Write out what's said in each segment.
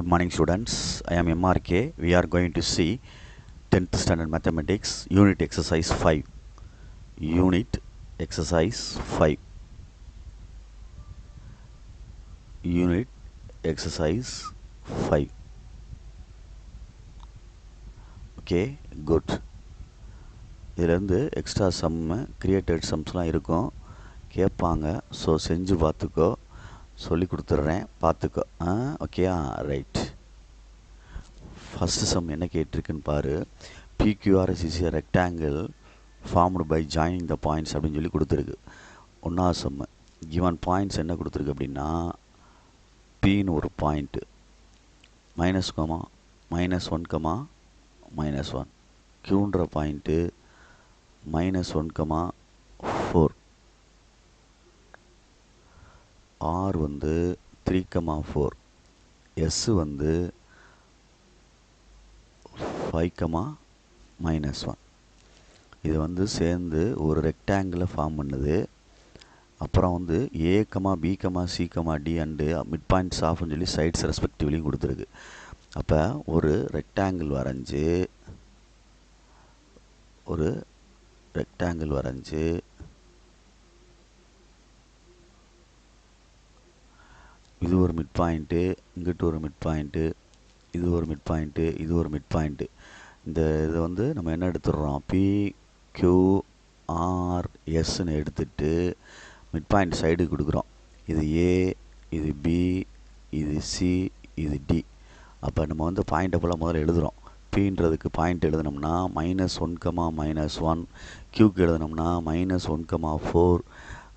Good morning, students. I am MRK. We are going to see 10th standard mathematics unit exercise 5. Unit exercise 5. Unit exercise 5. Okay, good. இதிலேருந்து extra சம்மு created சம்ஸ்லாம் இருக்கும் கேட்பாங்க. So செஞ்சு பார்த்துக்கோ, சொல்லி கொடுத்துட்றேன், பார்த்துக்கோ. ஓகேயா, ரைட். ஃபஸ்ட்டு சம் என்ன கேட்டிருக்குன்னு பாரு. PQRS is a rectangle formed by joining the points அப்படின்னு சொல்லி கொடுத்துருக்கு. ஒன்றாவது சம்மு கிவன் பாயிண்ட்ஸ் என்ன கொடுத்துருக்கு அப்படின்னா, பின்னு ஒரு பாயிண்ட்டு -, -1, -1, க்யூன்ற பாயிண்ட்டு -1, 4, R வந்து 3, 4, S வந்து 5, -1. இது வந்து சேர்ந்து ஒரு ரெக்டாங்கிளை ஃபார்ம் பண்ணுது. அப்புறம் வந்து A, B, C, D and mid points ஆஃப்னு சொல்லி சைட்ஸ் ரெஸ்பெக்டிவ்லையும் கொடுத்துருக்கு. அப்போ ஒரு ரெக்டாங்கிள் வரைஞ்சி இது ஒரு மிட் பாயிண்ட்டு, இங்கிட்டு ஒரு மிட் பாயிண்ட்டு, இது ஒரு மிட் பாயிண்ட்டு, இது ஒரு மிட் பாயிண்ட்டு. இந்த இதை வந்து நம்ம என்ன எடுத்துடுறோம், PQRSன்னு எடுத்துட்டு மிட் பாயிண்ட் சைடு கொடுக்குறோம். இது A, இது B, இது C, இது D. அப்போ நம்ம வந்து பாயிண்ட்டை ஃபுல்லாக முதல்ல எழுதுகிறோம். Pன்றதுக்கு பாயிண்ட் எழுதினோம்னா -1, -1, Qக்கு எழுதினோம்னா -1, 4,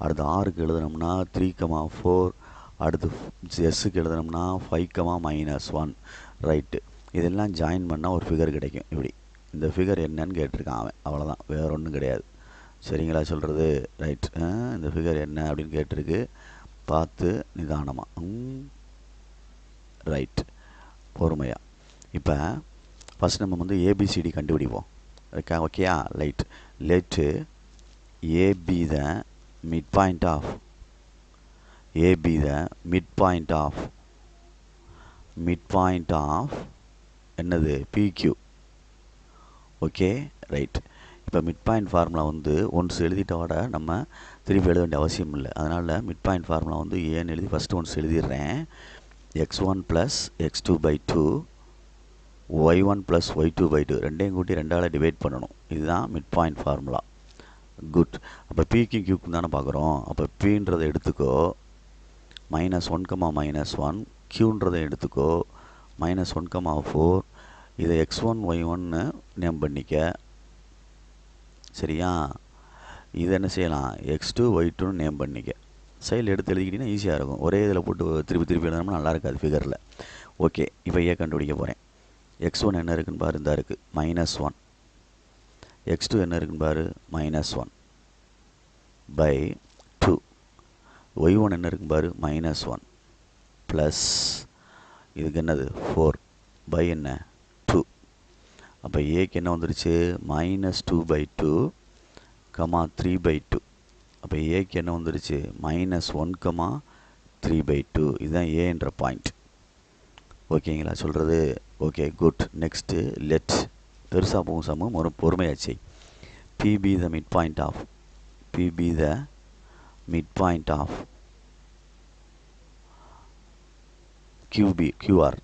அடுத்து Rக்கு எழுதினோம்னா 3, 4, அடுத்து எஸ்ஸுக்கு எழுதினோம்னா 5, -1. ரைட்டு. இதெல்லாம் ஜாயின் பண்ணால் ஒரு ஃபிகர் கிடைக்கும். இப்படி இந்த ஃபிகர் என்னன்னு கேட்டிருக்கான் அவன், அவ்வளோதான், வேறு ஒன்றும் கிடையாது. சரிங்களா சொல்கிறது? ரைட். இந்த ஃபிகர் என்ன அப்படின்னு கேட்டிருக்கு, பார்த்து நிதானமாக. ரைட், பொறுமையாக. இப்போ ஃபஸ்ட் நம்ம வந்து ABCD கண்டுபிடிப்போம். ஓகேயா, right. Let AB the mid point of என்னது, PQ. Okay, right. இப்போ மிட் பாயிண்ட் ஃபார்முலா வந்து ஒன்ஸ் எழுதிட்டோட நம்ம திருப்பி எழுத வேண்டிய அவசியம் இல்லை. அதனால் மிட் பாயிண்ட் ஃபார்முலா வந்து ஏன்னு எழுதி first once எழுதிடுறேன். x1 + x2/2 y1 + y2/2 ரெண்டையும் கூட்டி 2ஆல் டிவைட் பண்ணணும். இதுதான் மிட் பாயிண்ட் ஃபார்முலா. குட். அப்போ பிக்கு கியூக்கு தானே பார்க்குறோம். அப்போ பின்றதை எடுத்துக்கோ, -1, -1, க்யூன்றதை எடுத்துக்கோ, -1, 4. இதை x1 y1ன்னு நேம் பண்ணிக்க. சரியா? இதை என்ன செய்யலாம், x2 y2ன்னு நேம் பண்ணிக்க. சைடில் எடுத்து எழுதிக்கிட்டிங்கன்னா ஈஸியாக இருக்கும். ஒரே இதில் போட்டு திருப்பி எழுதணும்னா நல்லா இருக்காது ஃபிகரில். ஓகே, இப்போ கண்டுபிடிக்க போகிறேன். x1 என்ன இருக்குன்னு பாரு, இந்த இருக்குது -1. x2 என்ன இருக்குன்னு பாரு, -1/2. y1 என்ன இருக்குன்னு பாரு, -1 ப்ளஸ் இதுக்கு என்னது 4 என்ன 2. அப்போ ஏக்கு என்ன வந்துருச்சு, -2/2, 3/2. அப்போ ஏக்கு என்ன வந்துருச்சு, -1, 3/2. இதுதான் ஏன்ற பாயிண்ட். ஓகேங்களா சொல்கிறது? Okay, good. நெக்ஸ்ட்டு லெட் பெருசாக போகும் சமம் ஒரு பொறுமையாச்சு. PB the mid point of QR.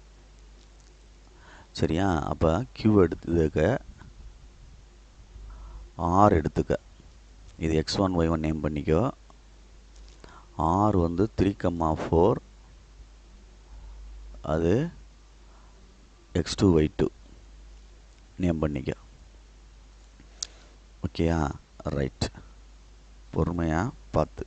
சரியா? அப்போ Q எடுத்துக்க, R எடுத்துக்க. இது x1 y1 நேம் பண்ணிக்கோ. R வந்து 3, 4, அது x2 y2 நேம் பண்ணிக்க. ஓகேயா, ரைட். பொறுமையாக பார்த்து.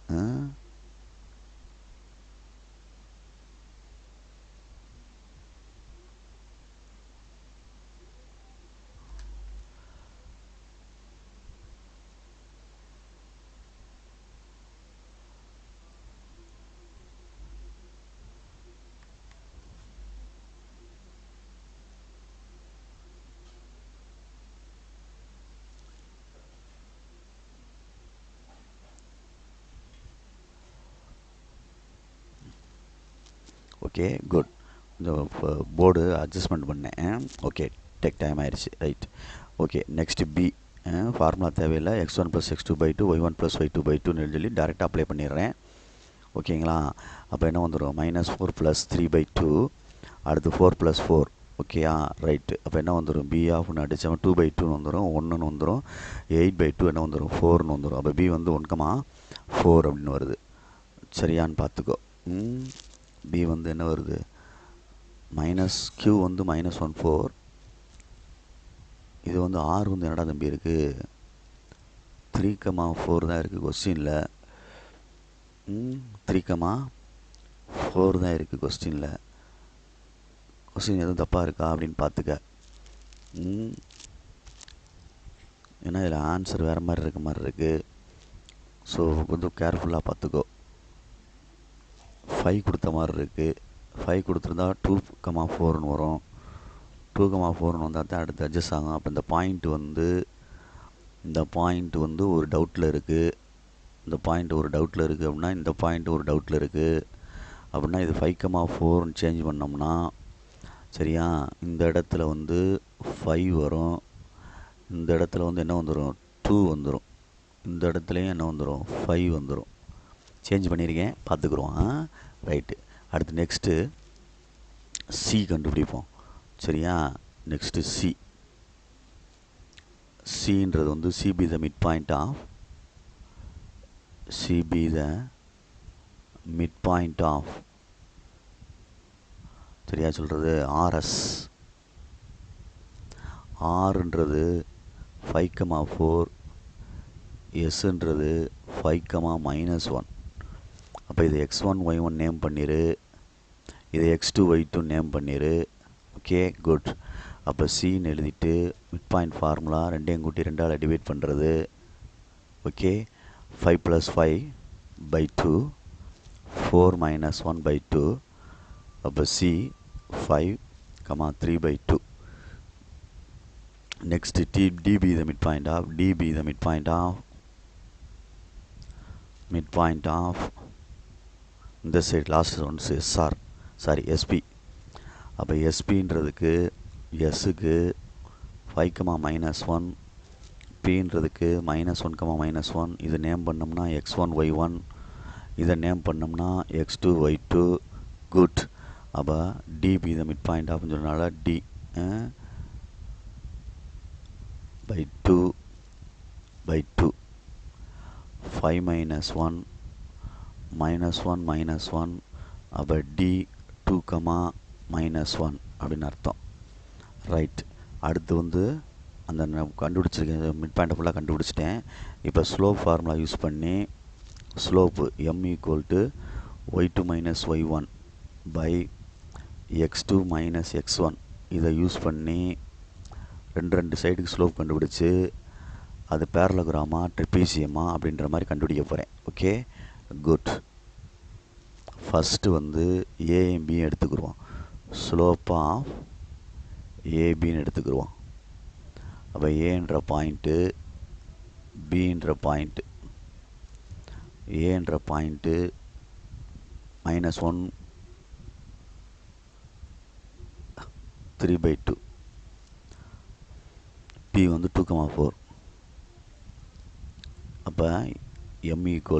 Okay, good. இந்த போர்டு அட்ஜஸ்ட்மெண்ட் பண்ணேன். ஓகே, டேக் டைம் ஆயிடுச்சு. Right. Okay, next B. Formula தேவையில்லை. x1 + x2/2 y1 + y2/2 சொல்லி டேரெக்டாக அப்ளை பண்ணிடுறேன். ஓகேங்களா? அப்போ என்ன வந்துடும்? -4 + 3/2, அடுத்து 4 + 4. ஓகேயா? ரைட்டு. அப்போ என்ன வந்துடும்? பி ஆஃப்னு அடித்தவன் 2/2ன்னு வந்துடும், 1ன்னு வந்துடும். 8/2 என்ன வந்துடும்? 4ன்னு வந்துடும். அப்போ பி வந்து 1,4 அப்படின்னு வருது. சரியான்னு பார்த்துக்கோ. பி வந்து என்ன வருது? q வந்து -14. இது வந்து ஆர் வந்து என்னடா தம்பி இருக்குது? 3,4 தான் இருக்குது கொஸ்டினில். 3,4 தான் இருக்குது கொஸ்டினில். கொஸ்டின் எதுவும் தப்பாக இருக்கா அப்படின்னு பார்த்துக்க. ஏன்னா இதில் ஆன்சர் வேறு மாதிரி இருக்க மாதிரி இருக்குது. ஸோ கொஞ்சம் கேர்ஃபுல்லாக பார்த்துக்கோ. 5 கொடுத்த மாதிரி இருக்குது. 5 கொடுத்துருந்தா 2,4ன்னு வரும். 2,4ன்னு வந்தால் தான் அடுத்து அட்ஜஸ்ட் ஆகும். அப்போ இந்த பாயிண்ட் வந்து ஒரு டவுட்டில் இருக்குது. இந்த பாயிண்ட் ஒரு டவுட்டில் இருக்குது அப்படின்னா இந்த பாயிண்ட் ஒரு டவுட்டில் இருக்குது அப்படின்னா இது 5,4ன்னு சேஞ்ச் பண்ணோம்னா சரியா, இந்த இடத்துல வந்து 5 வரும். இந்த இடத்துல வந்து என்ன வந்துடும்? 2 வந்துடும். இந்த இடத்துலையும் என்ன வந்துடும்? 5 வந்துடும். சேஞ்ச் பண்ணியிருக்கேன், பார்த்துக்குருவோம். ரைட்டு. அடுத்து நெக்ஸ்ட்டு சி கண்டுபிடிப்போம். சரியா? நெக்ஸ்ட்டு சின்றது வந்து C be the mid point of சரியா சொல்கிறது ஆர்எஸ். ஆர்ன்றது 5,4, எஸ்ன்றது 5,-1. அப்போ இது x1 y1 நேம் பண்ணிடு, இது x2 y2 நேம் பண்ணிடு. Okay, good. அப்போ சின்னு எழுதிட்டு மிட் பாயிண்ட் ஃபார்முலா ரெண்டையும் கூட்டி 2ஆல் டிவைட் பண்ணுறது. ஓகே, 5 + 5/2, 4 - 1/2. அப்போ C 5, 3/2. Next, DB the midpoint of this side, last one is SP. அப்போ SPன்றதுக்கு Sக்கு 5,-1, Pன்றதுக்கு -1,-1. இது நேம் பண்ணோம்னா x1 y1, இதை நேம் பண்ணோம்னா x2 y2. குட். அப்போ DB the midpoint of சொன்னனால D by 2/2. 5 - 1 -1 அப்போ D 2,-1 அப்படின்னு அர்த்தம். ரைட். அடுத்து வந்து அந்த கண்டுபிடிச்சிருக்கேன், மிட் பாயிண்ட்டை ஃபுல்லாக கண்டுபிடிச்சிட்டேன். இப்போ ஸ்லோப் ஃபார்முலா யூஸ் பண்ணி slope m = y2 - y1 x2 - x1 இதை யூஸ் பண்ணி ரெண்டு சைடுக்கு ஸ்லோப் கண்டுபிடிச்சி அது பேரலோகிராமா ட்ரெபீசியமா அப்படின்ற மாதிரி கண்டுபிடிக்க போகிறேன். Okay, good. ஃபஸ்ட்டு வந்து ஏஎம்பி எடுத்துக்கிடுவோம். ஸ்லோப் ஆஃப் ஏபின்னு எடுத்துக்கிடுவோம். அப்போ ஏன்ற பாயிண்ட்டு, பின்ற பாயிண்ட்டு. ஏன்ற பாயிண்ட்டு -1 3/2. P வந்து 2,4. அப்போ m =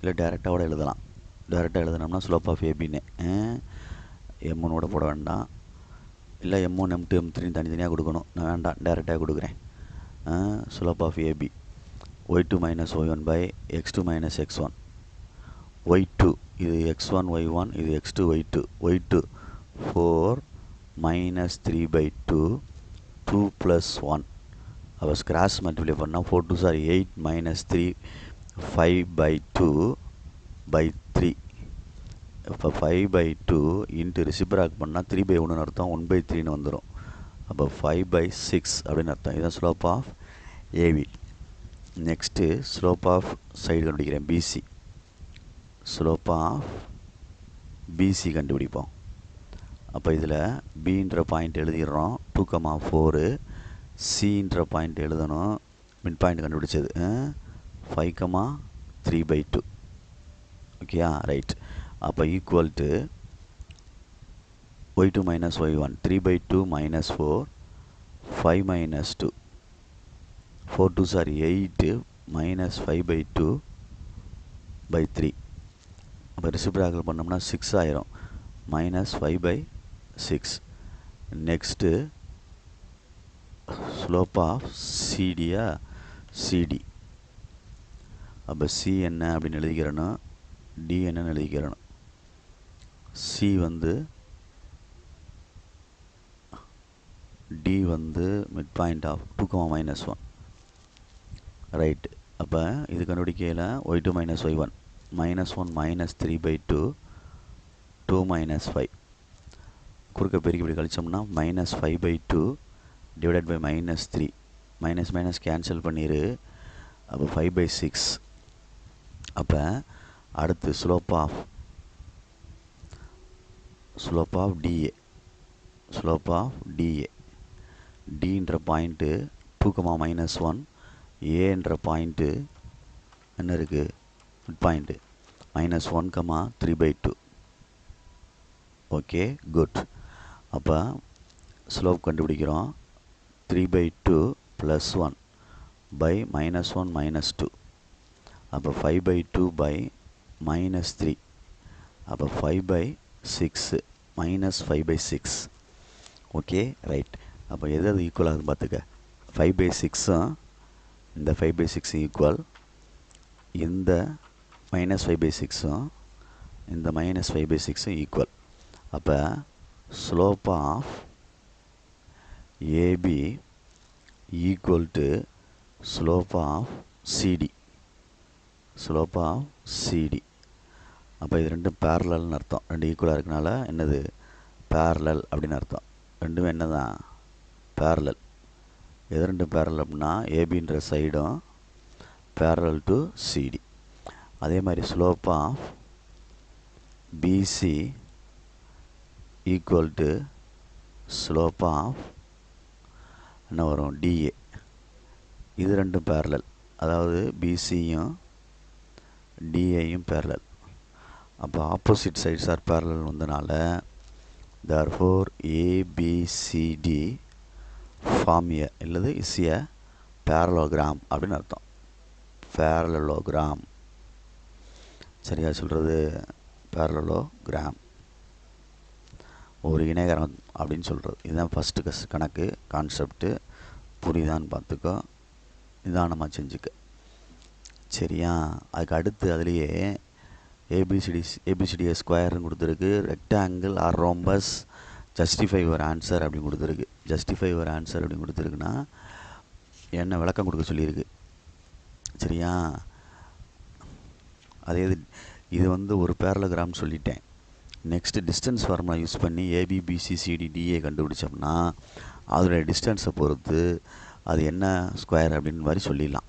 இல்லை டேரெக்டாக எழுதலாம். டேரெக்டாக எழுதினோம்னா ஸ்லோப் ஆஃப் ஏபின்னு m1 போட வேண்டாம். இல்லை m1 m2 m3 தனித்தனியாக கொடுக்கணும். நான் வேண்டாம், டேரெக்டாக கொடுக்குறேன். Slope of AB y2 - y1 x2 - x1. y2 இது x1 y1, இது x2 y2. y2 4 - 3/2, 2 + 1. அப்போ கிராஸ் மல்டிப்ளை பண்ணால் 4 2 8 - 3 5/2/3. இப்போ 5/2 இன்ட்டு ரெசிப்ராக் பண்ணால் 3/1 அர்த்தம், 1/3ன்னு வந்துடும். அப்போ 5/6 அப்படின்னு அர்த்தம். இதுதான் slope of AB. Next slope of side கண்டுபிடிக்கிறேன், பிசி. ஸ்லோப் ஆஃப் பிசி கண்டுபிடிப்போம். அப்போ இதில் பின்ற பாயிண்ட் எழுதிடுறோம், 2,4. சின்ற பாயிண்ட் எழுதணும், மிட் பாயிண்ட் கண்டுபிடிச்சது 5,3/2. ஓகேயா, ரைட். அப்போ equal to y2 minus y1, 3 by 2 minus 4, 5 minus 2, 4 2s are 8 minus 5 by 2 by 3. அப்போ ரெசிப்ராக்கல் பண்ணோம்னா 6 ஆயிரும், minus 5 by 6. Next slope of சிடியா சிடி. அப்போ சி என்ன அப்படின்னு எழுதிக்கிறணும், டி என்னன்னு எழுதிக்கிறணும். சி வந்து டி வந்து மிட் பாயிண்ட் ஆஃப் 2, -1 ரைட். அப்போ இது கண்டுபிடிக்கையில் y2 minus y1, -1 minus 3 by 2, 2 minus 5. குறுக்க பெருக்கி இப்படி கழிச்சோம்னா -5 by 2 divided by -3. Minus minus cancel பண்ணிடு. அப்போ 5 by 6. அப்போ அடுத்து slope of DA, slope of DA, டின்ற பாயிண்ட்டு 2, -1, ஏன்ற பாயிண்ட்டு என்ன இருக்குது, mid point -1, 3 by 2. Okay, good. அப்போ ஸ்லோப் கண்டுபிடிக்கிறோம். 3 by 2 plus 1 by -1 minus 2. அப்போ 5 by 2 by -3. அப்போ 5 by 6 minus 5 by 6. Okay, right. அப்போ எது ஈக்குவல் ஆகுது பார்த்துக்க. 5 by 6 இந்த 5 by 6 ஈக்குவல், இந்த -5 by 6 இந்த -5 by 6 ஈக்குவல். அப்போ slope of AB equal to slope of CD, slope of CD. அப்போ இது ரெண்டும் பேரலல்னு அர்த்தம். ரெண்டு ஈக்குவலாக இருக்கனால என்னது, பேரலல் அப்படின்னு அர்த்தம். ரெண்டுமே என்ன தான், பேரலல். எது ரெண்டும் பேரலல் அப்படின்னா ஏபின்ற சைடும் பேரலல் டு சிடி. அதே மாதிரி slope of BC equal to slope of என்ன வரும், டிஏ. இது ரெண்டும் பேரலல், அதாவது பிசியும் டிஏயும் பேரலல். அப்போ ஆப்போசிட் சைட்ஸ் ஆர் பேரலல் வந்தனால therefore ABCD ஃபார்ம் ஏ இல்லது இஸ் ஏ பேரலோகிராம் அப்படின்னு அர்த்தம். பேரலோகிராம் சரியா சொல்கிறது, பேரலோகிராம் ஒரு இணைகரம் அப்படின்னு சொல்கிறது. இதுதான் ஃபஸ்ட்டு கணக்கு கான்செப்ட்டு. புரியுதான்னு பார்த்துக்கோ, நிதானமாக செஞ்சுக்க சரியா. அதுக்கு அடுத்து அதுலேயே ஏபிசிடிஏ ஸ்கொயர்னு கொடுத்துருக்கு, ரெக்டாங்கிள் ஆர் ரோம்பஸ், ஜஸ்டிஃபை ஒரு ஆன்சர் அப்படின்னு கொடுத்துருக்கு. ஜஸ்டிஃபை ஒரு ஆன்சர் அப்படின்னு கொடுத்துருக்குன்னா என்ன விளக்கம் கொடுக்க சொல்லியிருக்கு சரியா. அதே இது வந்து ஒரு பேரலோகிராம்னு சொல்லிட்டேன். நெக்ஸ்ட்டு டிஸ்டன்ஸ் ஃபார்முலா யூஸ் பண்ணி ஏபிபிசிசிடிடிஏ கண்டுபிடிச்சோம்னா அதோடைய டிஸ்டன்ஸை பொறுத்து அது என்ன ஸ்கொயர் அப்படின்னு மாதிரி சொல்லிடலாம்.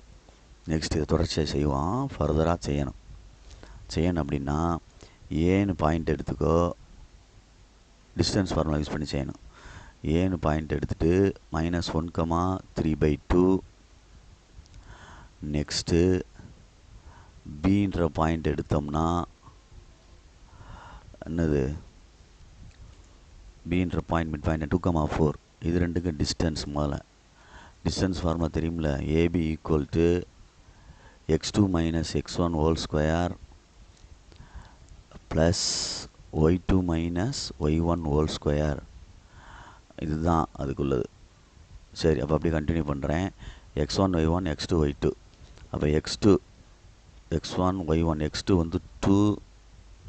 நெக்ஸ்ட் இதை தொடர்ச்சியாக செய்வோம், ஃபர்தராக செய்யணும் அப்படின்னா ஏன்னு பாயிண்ட் எடுத்துக்கோ, டிஸ்டன்ஸ் ஃபார்முலா யூஸ் பண்ணி செய்யணும். ஏன்னு பாயிண்ட் எடுத்துகிட்டு -1, 3 by 2. நெக்ஸ்ட்டு பின்ற பாயிண்ட் எடுத்தோம்னா என்னது, பின்ற பாயிண்ட் மிட் பாயிண்ட் 2, 4. இது ரெண்டுக்கும் டிஸ்டன்ஸ். முதல்ல டிஸ்டன்ஸ் ஃபார்முலா தெரியுமில்ல, AB equal to x2 minus x1 whole square plus y2 minus y1 whole square. இதுதான் அதுக்குள்ளது. சரி, அப்போ அப்படியே கண்டினியூ பண்ணுறேன். x1 y1 x2 y2. அப்போ x2 x1 y1 x2 வந்து 2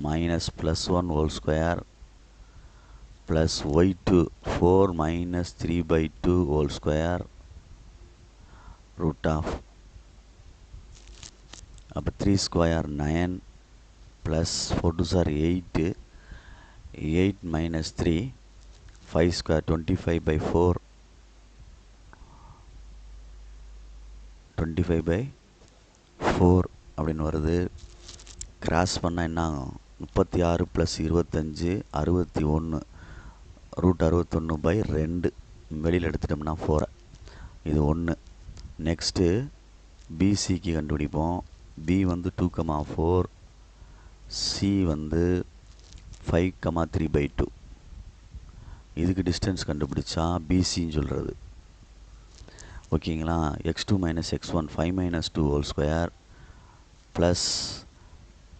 minus plus 1 whole square plus y2 4 minus 3 by 2 whole square root of. அப்போ 3 square 9 plus 4 2s are 8, 8 minus 3, 5 square 25 by 4, 25 by 4 அப்படின்னு வருது. கிராஸ் பண்ணால் என்ன ஆகும், 36 + 25 61, ரூட் 61 by 2 வெளியில் எடுத்துட்டோம்னா 4. இது 1. நெக்ஸ்ட்டு பிசிக்கு கண்டுபிடிப்போம். பி வந்து 2, 4, சி வந்து 5, 3 by 2. இதுக்கு டிஸ்டன்ஸ் கண்டுபிடிச்சா பிசின்னு சொல்கிறது. ஓகேங்களா? x2 minus x1 5 minus 2 whole square plus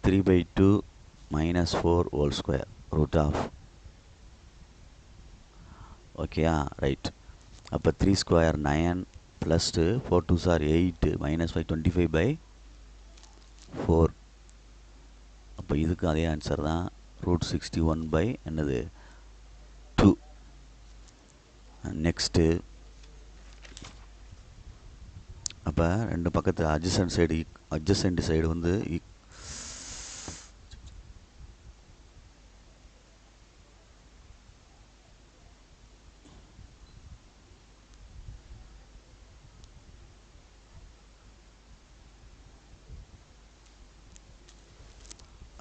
3/2 minus 4 whole square root of. ஓகேயா? ரைட். அப்போ 3 square 9 plus 4 2s are 8 minus 5 25/4. அப்போ இதுக்கு அதே ஆன்சர் தான் √61 என்னது 2. நெக்ஸ்ட்டு அப்போ ரெண்டு பக்கத்தில் அட்ஜசன்ட் சைடு வந்து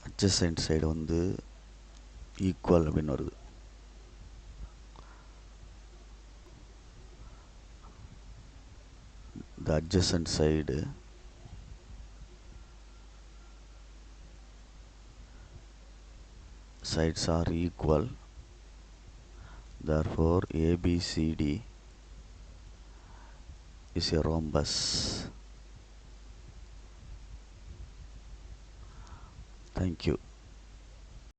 அட்ஜசன்ட் சைடு வந்து ஈக்குவல் அப்படின்னு வருது. The adjacent sides are equal, therefore ABCD is a rhombus. Thank you.